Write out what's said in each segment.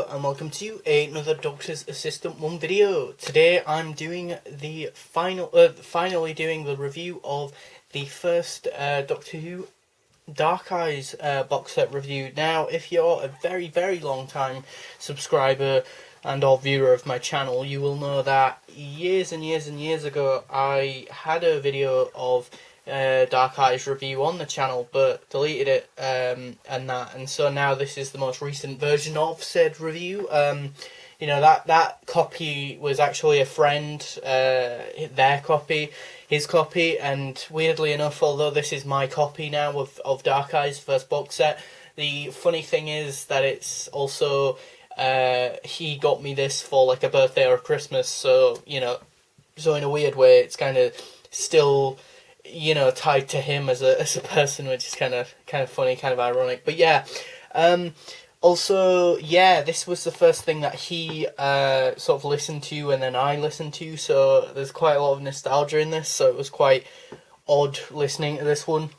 Hello and welcome to another Doctor's Assistant 1 video. Today I'm doing the finally doing the review of the first Doctor Who Dark Eyes box set review. Now, if you're a very long time subscriber and or viewer of my channel, you will know that years and years ago I had a video of Dark Eyes review on the channel, but deleted it and so now this is the most recent version of said review. You know, that copy was actually a friend, their copy, his copy, and weirdly enough, although this is my copy now of Dark Eyes first box set, the funny thing is that it's also he got me this for like a birthday or a Christmas, so you know, so in a weird way it's kind of still, you know, tied to him as a person, which is kind of funny, kind of ironic. But yeah, also, yeah, this was the first thing that he sort of listened to, and then I listened to, so there's quite a lot of nostalgia in this, so it was quite odd listening to this one.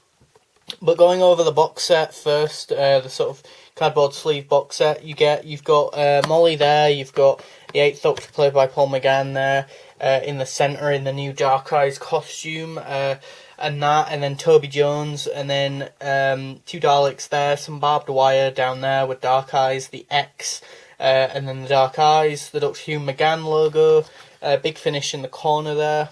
But going over the box set first, the sort of cardboard sleeve box set you've got Molly there, you've got the 8th Doctor played by Paul McGann there, in the centre in the new Dark Eyes costume, and then Toby Jones, and then 2 Daleks there, some barbed wire down there with Dark Eyes, the X, and then the Dark Eyes, the Doctor Who McGann logo, Big Finish in the corner there,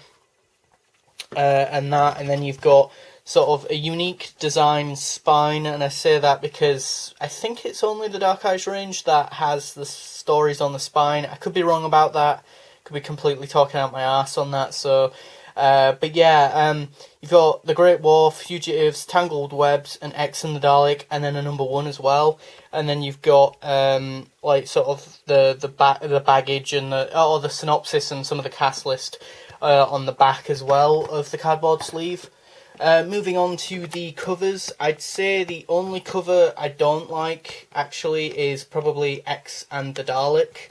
and then you've got sort of a unique design spine, and I say that because I think it's only the Dark Eyes range that has the stories on the spine. I could be wrong about that, could be completely talking out my arse on that, so but yeah, you've got the Great War, Fugitives, Tangled Webs, and X and the Dalek, and then a number 1 as well. And then you've got like sort of the baggage and the synopsis and some of the cast list on the back as well of the cardboard sleeve. Moving on to the covers, I'd say the only cover I don't like actually is probably X and the Dalek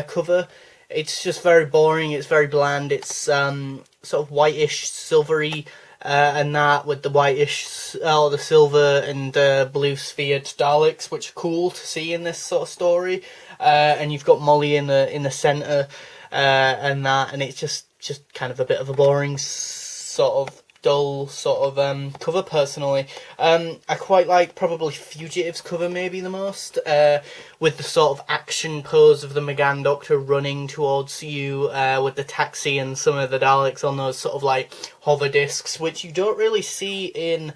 cover. It's just very boring, it's very bland, it's sort of whitish, silvery, and that with the whitish, the silver and blue sphered Daleks, which are cool to see in this sort of story. And you've got Molly in the centre, and that, and it's just kind of a bit of a boring sort of dull sort of cover personally. I quite like probably Fugitives cover maybe the most, with the sort of action pose of the McGann Doctor running towards you, with the taxi and some of the Daleks on those sort of like hover discs, which you don't really see in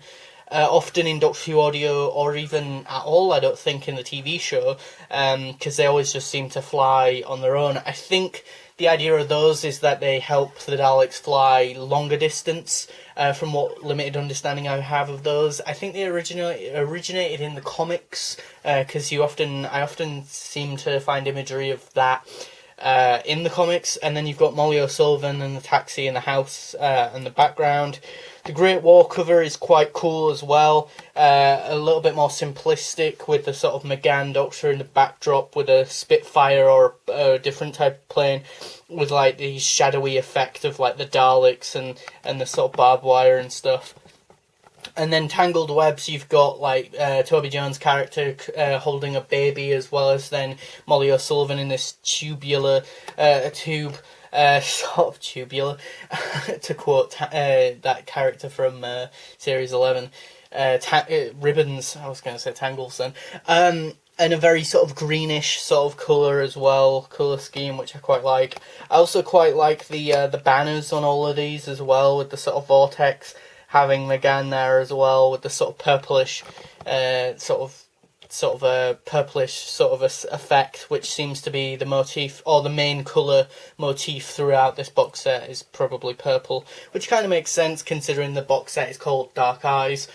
often in Doctor Who audio, or even at all, I don't think, in the TV show, because they always just seem to fly on their own. I think the idea of those is that they help the Daleks fly longer distance, from what limited understanding I have of those. I think they originated in the comics, because I often seem to find imagery of that in the comics. And then you've got Molly O'Sullivan and the taxi in the house and the background. The Great War cover is quite cool as well, a little bit more simplistic with the sort of McGann Doctor in the backdrop with a Spitfire or a different type of plane, with like the shadowy effect of like the Daleks and the sort of barbed wire and stuff. And then Tangled Webs, you've got like Toby Jones' character holding a baby, as well as then Molly O'Sullivan in this tubular tube. Sort of tubular, to quote that character from Series 11, Ribbons, I was going to say Tangles then, and a very sort of greenish sort of colour as well, colour scheme, which I quite like. I also quite like the banners on all of these as well, with the sort of vortex, having McGann there as well, with the sort of purplish, sort of a purplish sort of effect, which seems to be the motif, or the main colour motif throughout this box set is probably purple, which kind of makes sense considering the box set is called Dark Eyes.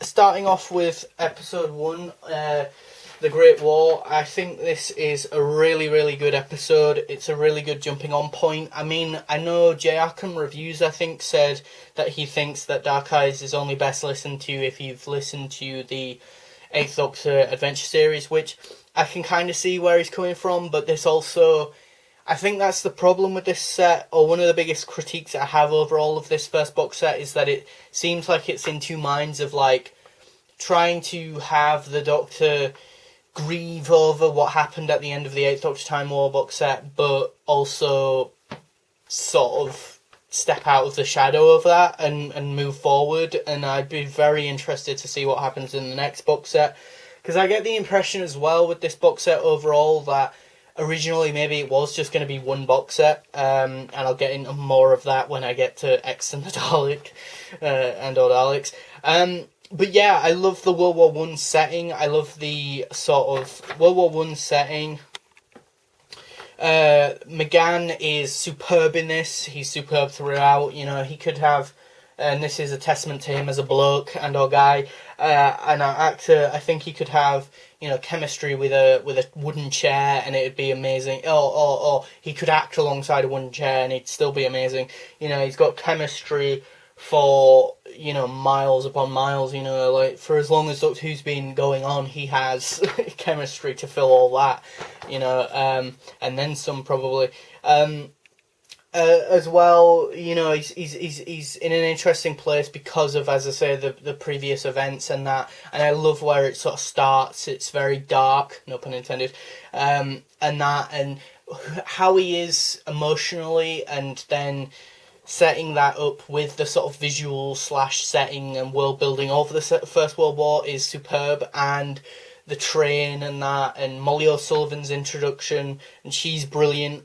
Starting off with episode 1, The Great War, I think this is a really good episode. It's a really good jumping on point. I mean, I know J. Arkham Reviews, I think, said that he thinks that Dark Eyes is only best listened to if you've listened to the 8th Doctor Adventure series, which I can kind of see where he's coming from, but this also, I think that's the problem with this set, or one of the biggest critiques I have over all of this first box set, is that it seems like it's in two minds of like trying to have the Doctor grieve over what happened at the end of the Eighth Doctor Time War box set, but also sort of step out of the shadow of that and move forward. And I'd be very interested to see what happens in the next box set, because I get the impression as well with this box set overall that originally maybe it was just going to be one box set, and I'll get into more of that when I get to X and the Dalek, and or Daleks. But yeah, I love the World War One setting. I love the sort of World War One setting. McGann is superb in this. He's superb throughout. You know, he could have, and this is a testament to him as a bloke and or guy, and an actor. I think he could have, you know, chemistry with a wooden chair, and it'd be amazing. Or he could act alongside a wooden chair, and it'd still be amazing. You know, he's got chemistry for, you know, miles upon miles. You know, like for as long as Doctor Who's been going on, he has chemistry to fill all that. You know, and then some probably. As well, you know, he's in an interesting place because of, as I say, the previous events and that, and I love where it sort of starts. It's very dark, no pun intended, and that, and how he is emotionally, and then setting that up with the sort of visual / setting and world building of the First World War is superb, and the train and that, and Molly O'Sullivan's introduction, and she's brilliant.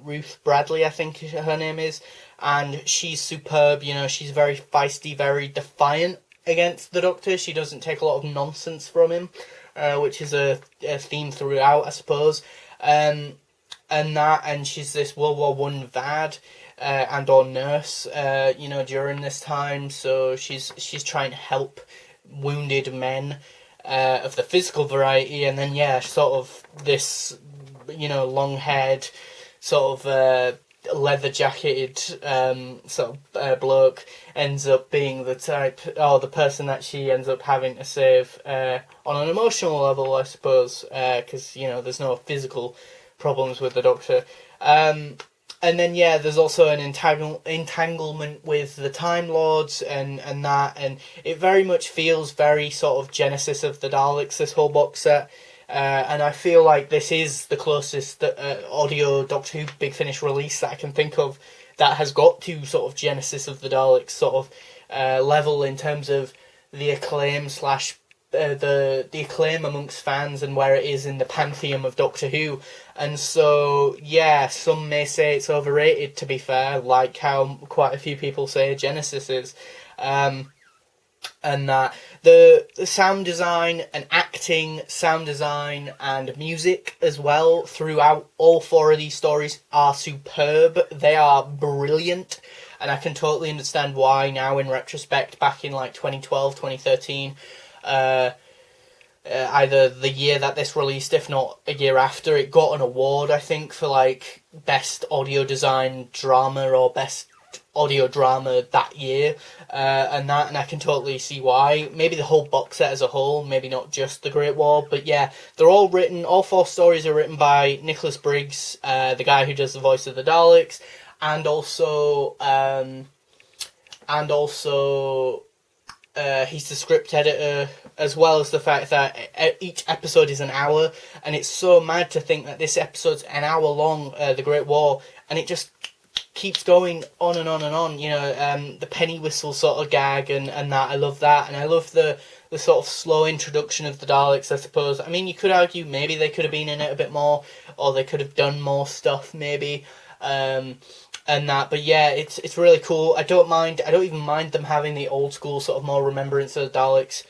Ruth Bradley, I think her name is, and she's superb. You know, she's very feisty, very defiant against the Doctor. She doesn't take a lot of nonsense from him, which is a theme throughout, I suppose. And that, and she's this World War One vad, and or nurse, you know, during this time. So she's trying to help wounded men. Of the physical variety, and then yeah, sort of this, you know, long-haired, sort of leather jacketed sort of bloke ends up being the type, or the person that she ends up having to save on an emotional level, I suppose, because, you know, there's no physical problems with the Doctor. And then, yeah, there's also an entanglement with the Time Lords and that, and it very much feels very sort of Genesis of the Daleks, this whole box set. And I feel like this is the closest audio Doctor Who Big Finish release that I can think of that has got to sort of Genesis of the Daleks sort of level in terms of the acclaim / the acclaim amongst fans and where it is in the pantheon of Doctor Who. And so, yeah, some may say it's overrated, to be fair, like how quite a few people say Genesis is. And that the sound design and acting, sound design and music as well throughout all four of these stories are superb. They are brilliant, and I can totally understand why now in retrospect, back in like 2012, 2013, either the year that this released, if not a year after, it got an award, I think, for like best audio design drama or best audio drama that year, and I can totally see why. Maybe the whole box set as a whole, maybe not just the Great War, but yeah, they're all written, all four stories are written by Nicholas Briggs, the guy who does the voice of the Daleks, and also he's the script editor, as well as the fact that each episode is an hour, and it's so mad to think that this episode's an hour long, The Great War, and it just keeps going on and on and on. You know, the penny whistle sort of gag and that, I love that, and I love the sort of slow introduction of the Daleks, I suppose. I mean, you could argue maybe they could have been in it a bit more, or they could have done more stuff, maybe. And that, but yeah, it's really cool. I don't even mind them having the old school sort of more Remembrance of the Daleks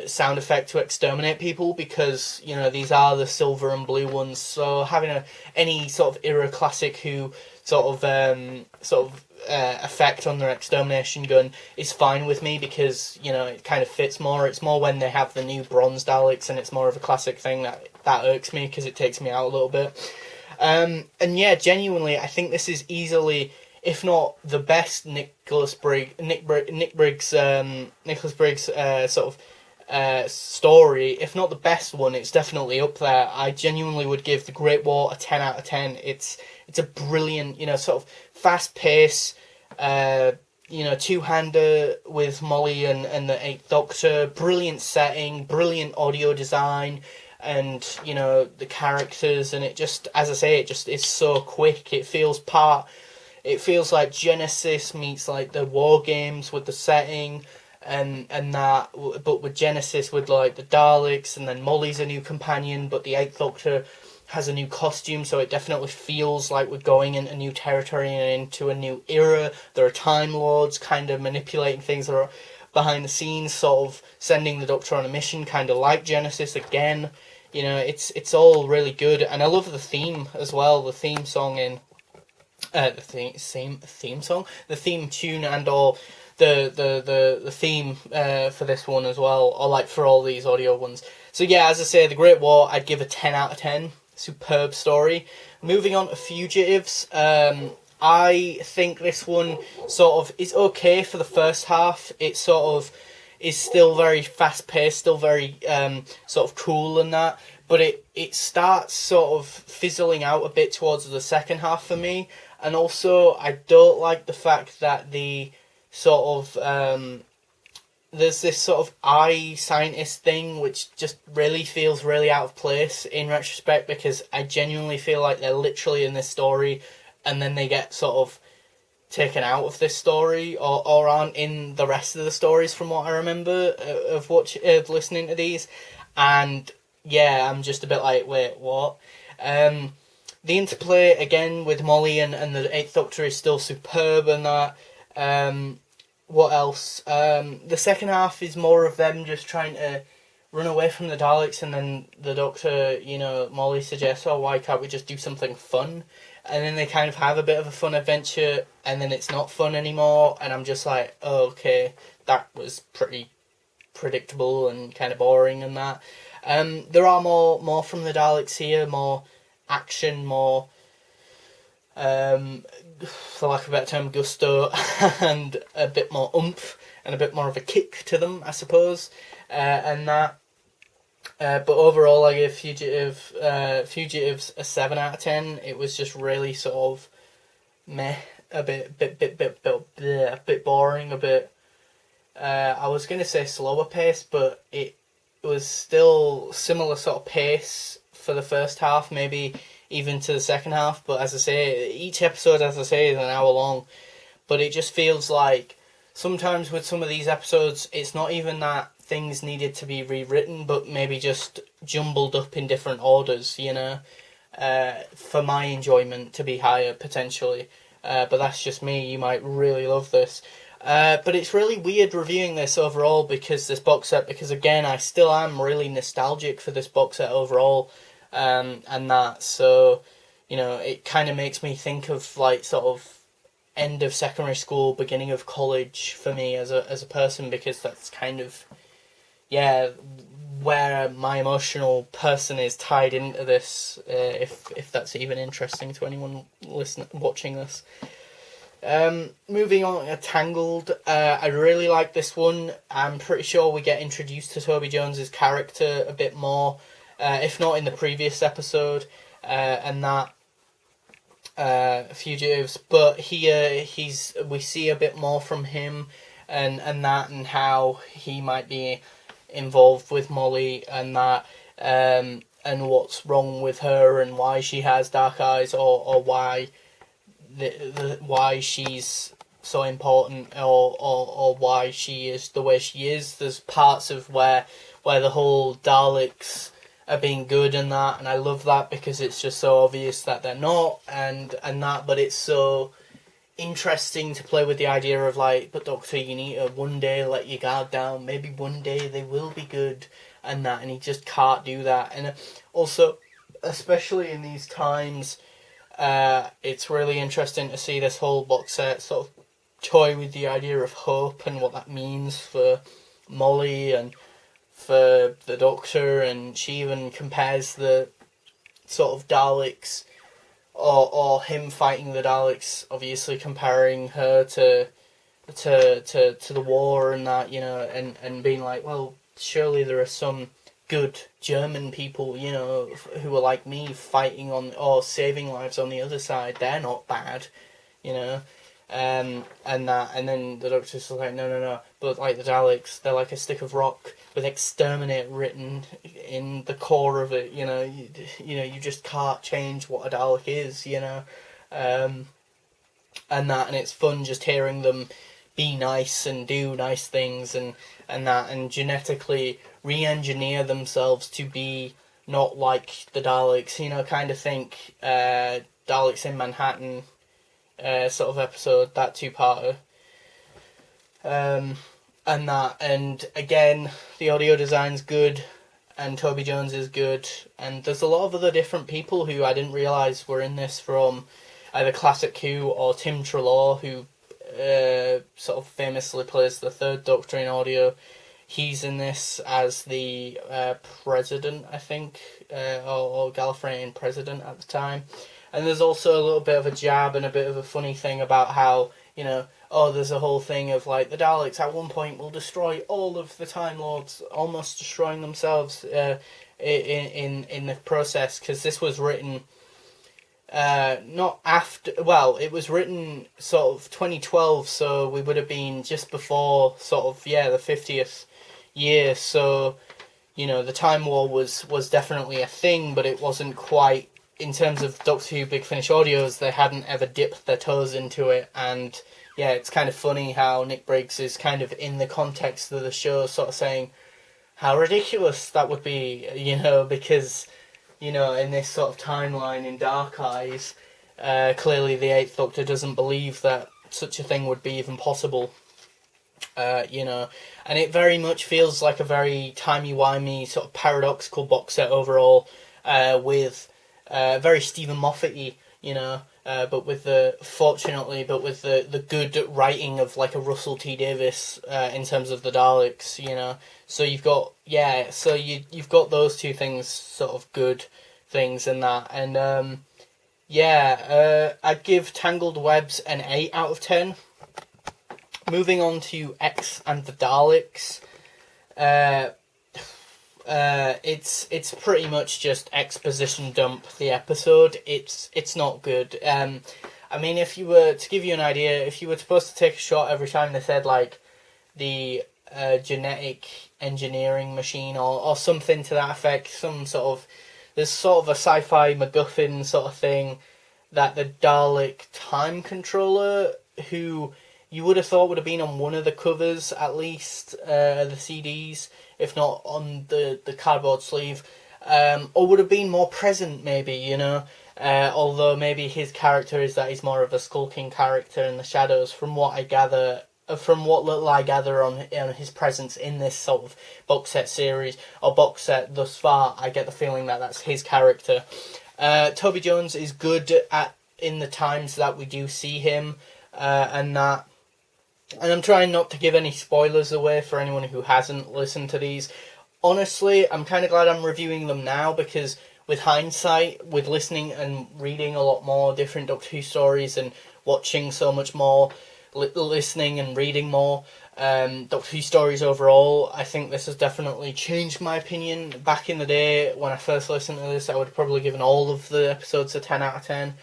sound effect to exterminate people, because, you know, these are the silver and blue ones, so having any sort of era classic Who sort of effect on their extermination gun is fine with me, because, you know, it kind of fits more. It's more when they have the new bronze Daleks and it's more of a classic thing that irks me, because it takes me out a little bit. And yeah, genuinely, I think this is easily, if not the best Nicholas Briggs sort of story, if not the best one, it's definitely up there. I genuinely would give The Great War a 10 out of 10. It's a brilliant, you know, sort of fast pace, you know, two-hander with Molly and the Eighth Doctor, brilliant setting, brilliant audio design, and you know the characters, and it just, as I say, it just is so quick. It feels like Genesis meets like the War Games with the setting, and that, but with Genesis with like the Daleks, and then Molly's a new companion, but the Eighth Doctor has a new costume, so it definitely feels like we're going into new territory and into a new era. There are Time Lords kind of manipulating things that are behind the scenes, sort of sending the Doctor on a mission, kind of like Genesis again. You know, it's all really good, and I love the theme as well. The theme song in the theme tune, and all the theme for this one as well, or like for all these audio ones. So yeah, as I say, The Great War, I'd give a 10 out of 10. Superb story. Moving on to Fugitives, I think this one sort of is okay for the first half. It sort of is still very fast paced, still very sort of cool and that, but it starts sort of fizzling out a bit towards the second half for me. And also, I don't like the fact that the sort of there's this sort of eye scientist thing which just really feels really out of place in retrospect, because I genuinely feel like they're literally in this story and then they get sort of taken out of this story, or aren't in the rest of the stories from what I remember of listening to these. And yeah, I'm just a bit like, wait, what? The interplay again with Molly and the Eighth Doctor is still superb, and that. What else? The second half is more of them just trying to run away from the Daleks, and then the Doctor, you know, Molly suggests, oh, why can't we just do something fun? And then they kind of have a bit of a fun adventure, and then it's not fun anymore, and I'm just like, oh, okay, that was pretty predictable and kind of boring and that. There are more from the Daleks here, more action, more for lack of a better term, gusto, and a bit more oomph, and a bit more of a kick to them, I suppose, and that. But overall, I give Fugitives a 7 out of 10. It was just really sort of meh, a bit boring, a bit. I was gonna say slower pace, but it was still similar sort of pace for the first half, maybe even to the second half. But as I say, each episode, as I say, is an hour long. But it just feels like sometimes with some of these episodes, it's not even that things needed to be rewritten, but maybe just jumbled up in different orders, you know, for my enjoyment to be higher, potentially. But that's just me. You might really love this. But it's really weird reviewing this overall, because this box set, because again, I still am really nostalgic for this box set overall. And that, so, you know, it kind of makes me think of like sort of end of secondary school, beginning of college for me as a person, because that's kind of, yeah, where my emotional person is tied into this, if that's even interesting to anyone watching this. Moving on to Tangled, I really like this one. I'm pretty sure we get introduced to Toby Jones's character a bit more, if not in the previous episode, and that Fugitives, but here we see a bit more from him, and that, and how he might be involved with Molly, and that, and what's wrong with her, and why she has dark eyes, or why why she's so important, or why she is the way she is. There's parts of where the whole Daleks are being good and that, and I love that, because it's just so obvious that they're not, and that, but it's so interesting to play with the idea of like, but Doctor, you need to one day let your guard down, maybe one day they will be good, and that, and he just can't do that. And also, especially in these times, it's really interesting to see this whole box set sort of toy with the idea of hope and what that means for Molly and for the Doctor, and she even compares the sort of Daleks, or him fighting the Daleks, obviously comparing her to the war and that, you know, and being like, well, surely there are some good German people, you know, who are like me, fighting on, or saving lives on the other side. They're not bad, you know. and then the Doctor's like, no, but like the Daleks, they're like a stick of rock with exterminate written in the core of it. You just can't change what a Dalek is. And it's fun just hearing them be nice and do nice things and genetically re-engineer themselves to be not like the Daleks. Kind of think Daleks in Manhattan. Sort of episode, that two-parter. And again, the audio design's good, and Toby Jones is good, and there's a lot of other different people who I didn't realise were in this, from either Classic Who or Tim Treloar, who sort of famously plays the Third Doctor in audio. He's in this as the president, I think, or Gallifreyan president at the time. And there's also a little bit of a jab and a bit of a funny thing about how, there's a whole thing of like the Daleks at one point will destroy all of the Time Lords, almost destroying themselves in the process, because this was written not after, well, it was written sort of 2012, so we would have been just before sort of, the 50th year, so, the Time War was definitely a thing, but it wasn't quite, in terms of Doctor Who Big Finish audios, they hadn't ever dipped their toes into it, and it's kind of funny how Nick Briggs is kind of in the context of the show sort of saying how ridiculous that would be, because, in this sort of timeline in Dark Eyes, clearly the Eighth Doctor doesn't believe that such a thing would be even possible, and it very much feels like a very timey-wimey sort of paradoxical box set overall, with very Stephen Moffat-y, but with the good writing of like a Russell T Davies in terms of the Daleks, So you've got you've got those two things, sort of good things in that, and I'd give Tangled Webs an 8 out of 10. Moving on to X and the Daleks. It's pretty much just exposition dump the episode. It's not good. I mean, if you were to give you an idea, if you were supposed to take a shot every time they said like the genetic engineering machine or something to that effect, there's sort of a sci-fi MacGuffin sort of thing that the Dalek time controller, who you would have thought would have been on one of the covers at least, the CDs, if not on the cardboard sleeve, or would have been more present maybe, although maybe his character is that he's more of a skulking character in the shadows, from what little I gather on his presence in this sort of box set series, or box set thus far, I get the feeling that that's his character. Toby Jones is good in the times that we do see him, and I'm trying not to give any spoilers away for anyone who hasn't listened to these. Honestly, I'm kind of glad I'm reviewing them now, because with hindsight, with listening and reading a lot more different Doctor Who stories and watching so much more, listening and reading more Doctor Who stories overall, I think this has definitely changed my opinion. Back in the day, when I first listened to this, I would have probably given all of the episodes a 10 out of 10.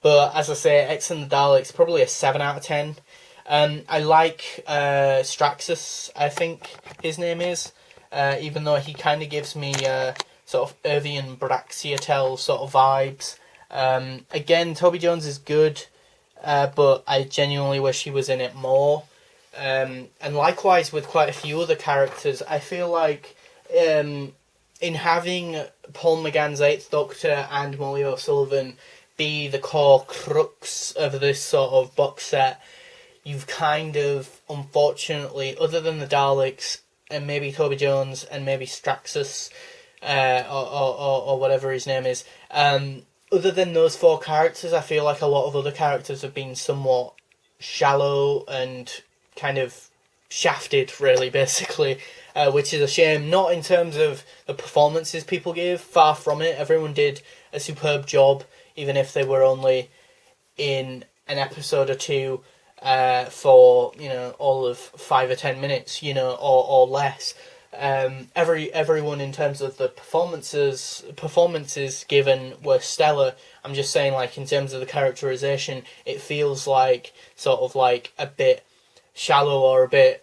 But as I say, X and the Daleks, probably a 7 out of 10. I like Straxus, I think his name is, even though he kind of gives me sort of Irvian Braxiatel sort of vibes. Again, Toby Jones is good, but I genuinely wish he was in it more. And likewise with quite a few other characters, I feel like in having Paul McGann's Eighth Doctor and Molly O'Sullivan be the core crux of this sort of box set, you've kind of, unfortunately, other than the Daleks and maybe Toby Jones and maybe Straxus, or whatever his name is, other than those four characters, I feel like a lot of other characters have been somewhat shallow and kind of shafted, really, basically, which is a shame. Not in terms of the performances people gave, far from it. Everyone did a superb job, even if they were only in an episode or two, for all of 5 or 10 minutes, or less. everyone in terms of the performances given were stellar. I'm just saying, like, in terms of the characterization, it feels like sort of like a bit shallow, or a bit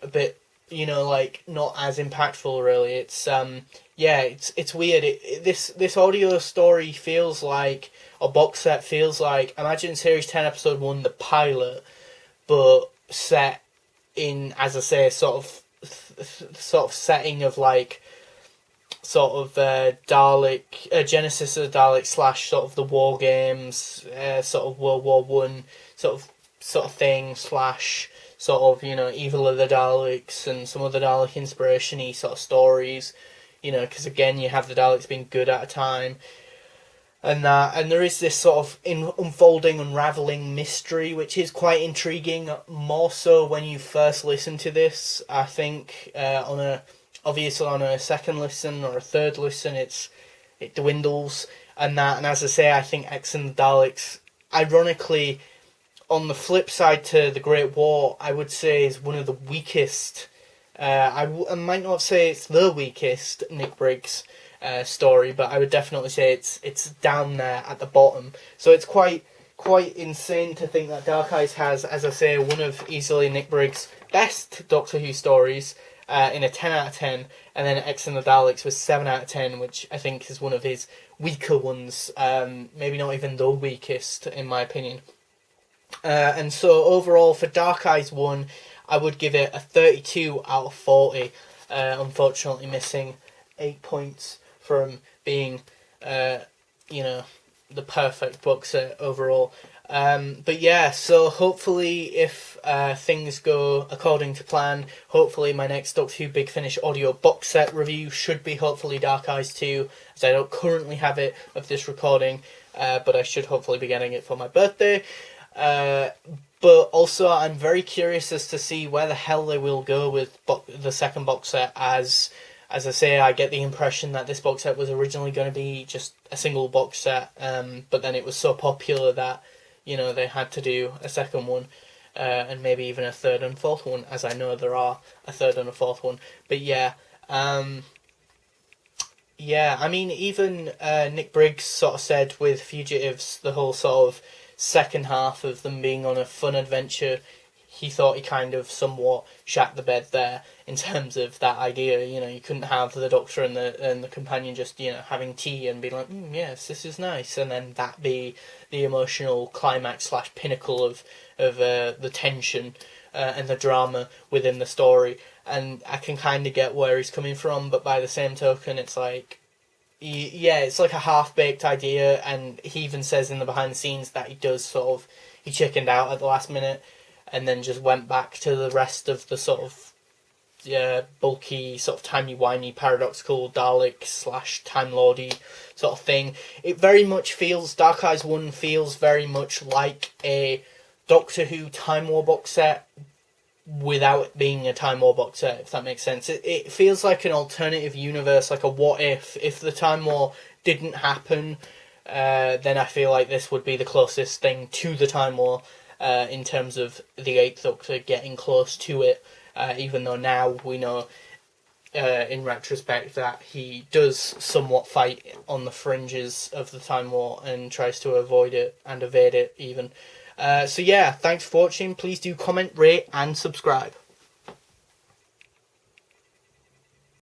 like not as impactful really. It's it's weird. This audio story feels like, or box set feels like, imagine Series 10 Episode 1, the pilot, but set in, as I say, sort of setting of like sort of Dalek, Genesis of the Dalek / sort of the War Games, sort of World War One sort of thing / sort of Evil of the Daleks and some other Dalek inspiration-y sort of stories, because again you have the Daleks being good at a time. And there is this sort of unfolding, unravelling mystery, which is quite intriguing. More so when you first listen to this. I think obviously on a second listen or a third listen, it dwindles. And as I say, I think X and the Daleks, ironically, on the flip side to the Great War, I would say is one of the weakest. I might not say it's the weakest Nick Briggs story, but I would definitely say it's down there at the bottom. So it's quite insane to think that Dark Eyes has, as I say, one of easily Nick Briggs' best Doctor Who stories in a 10 out of 10, and then X and the Daleks was 7 out of 10, which I think is one of his weaker ones, maybe not even the weakest in my opinion. And so overall for Dark Eyes 1, I would give it a 32 out of 40, unfortunately missing 8 points from being, the perfect book set overall. But yeah, so hopefully if things go according to plan, hopefully my next Doctor Who Big Finish audio box set review should be hopefully Dark Eyes 2, as I don't currently have it of this recording, but I should hopefully be getting it for my birthday. But also I'm very curious as to see where the hell they will go with the second box set, as I say, I get the impression that this box set was originally going to be just a single box set, but then it was so popular that, they had to do a second one, and maybe even a third and fourth one, as I know there are a third and a fourth one. But yeah, I mean, even Nick Briggs sort of said with Fugitives, the whole sort of second half of them being on a fun adventure, he thought he kind of somewhat shat the bed there in terms of that idea. You couldn't have the Doctor and the companion just having tea and be like, yes, this is nice, and then that be the emotional climax / pinnacle of the tension and the drama within the story. And I can kind of get where he's coming from, but by the same token, it's like, it's like a half-baked idea, and he even says in the behind the scenes that he chickened out at the last minute, and then just went back to the rest of the sort of bulky, sort of timey-wimey, paradoxical Dalek / Time Lordy sort of thing. It very much feels, Dark Eyes 1 feels very much like a Doctor Who Time War box set without it being a Time War box set, if that makes sense. It feels like an alternative universe, like a what if the Time War didn't happen, then I feel like this would be the closest thing to the Time War, in terms of the Eighth Doctor getting close to it, even though now we know, in retrospect, that he does somewhat fight on the fringes of the Time War and tries to avoid it and evade it even. So yeah, thanks for watching. Please do comment, rate and subscribe.